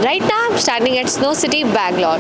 Right now I'm standing at Snow City, Bangalore.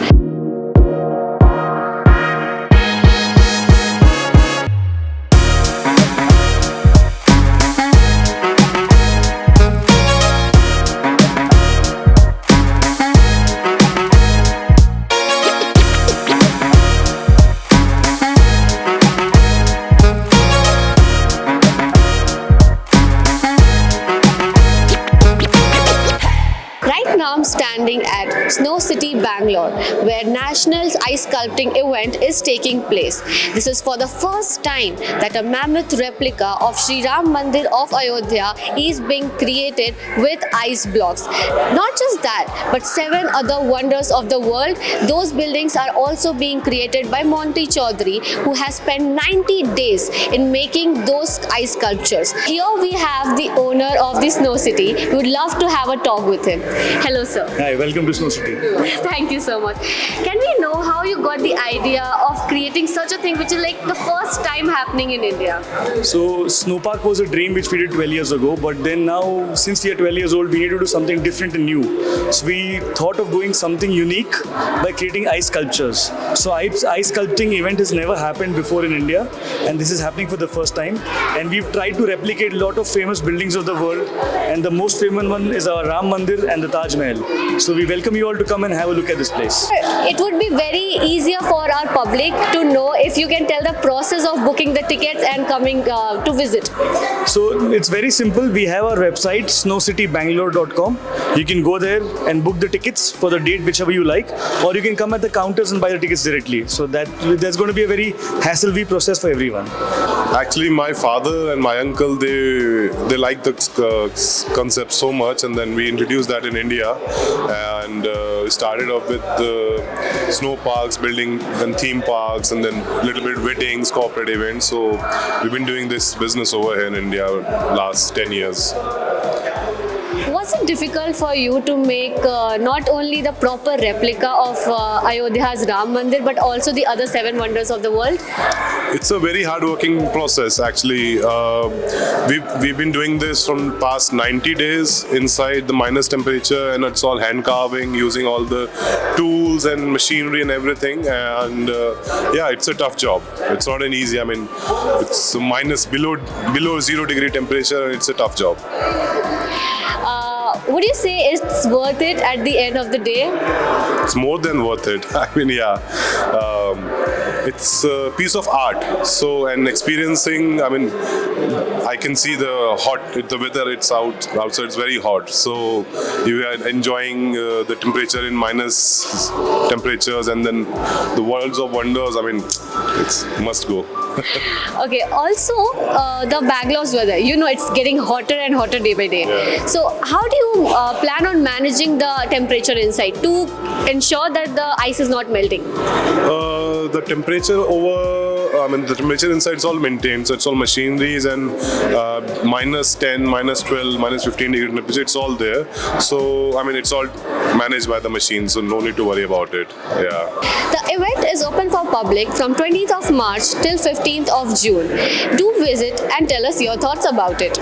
Right now I'm standing at Snow City, Bangalore, where National Ice Sculpting event is taking place. This is for the first time that a mammoth replica of Sri Ram Mandir of Ayodhya is being created with ice blocks. Not just that, but 7 other wonders of the world. Those buildings are also being created by Monty Chaudhary, who has spent 90 days in making those ice sculptures. Here we have the owner of the Snow City. We would love to have a talk with him. Hello, sir. Hi, welcome to Snow City. Thank you so much. Can we know how you got the idea of creating such a thing, which is like the first time happening in India? So, Snowpark was a dream which we did 12 years ago, but then now, since we are 12 years old, we need to do something different and new. So, we thought of doing something unique by creating ice sculptures. So, ice sculpting event has never happened before in India, and this is happening for the first time. And we've tried to replicate a lot of famous buildings of the world, and the most famous one is our Ram Mandir and the Taj Mahal. So, we welcome you all to come and have a look at this place. It would be very easier for our public to know if you can tell the process of booking the tickets and coming to visit. So it's very simple. We have our website snowcitybangalore.com. You can go there and book the tickets for the date whichever you like, or you can come at the counters and buy the tickets directly. So there's going to be a very hassle-free process for everyone. Actually, my father and my uncle, they like the concept so much, and then we introduced that in India, and started off with the snow parks, building and theme parks, and then a little bit weddings, corporate events. So we've been doing this business over here in India last 10 years. Was it difficult for you to make not only the proper replica of Ayodhya's Ram Mandir, but also the other 7 wonders of the world? It's a very hard-working process, actually. We've been doing this from past 90 days inside the minus temperature, and it's all hand carving, using all the tools and machinery and everything. And yeah, it's a tough job. It's not an easy. I mean, it's below 0 degree temperature, and it's a tough job. Would you say it's worth it at the end of the day? It's more than worth it. I mean, yeah. It's a piece of art. So, and experiencing, I mean, I can see the weather, it's outside, it's very hot. So, you are enjoying the temperature in minus temperatures, and then the worlds of wonders. I mean, it's must go. Okay, also the Bangalore's weather, it's getting hotter and hotter day by day. Yeah. So how do you plan on managing the temperature inside to ensure that the ice is not melting? The temperature the temperature inside is all maintained, so it's all machineries, and minus 10, minus 12, minus 15 degree temperature, it's all there. So, I mean, it's all managed by the machine, so no need to worry about it. Yeah. The event is open for public from 20th of March till 15th of June. Do visit and tell us your thoughts about it.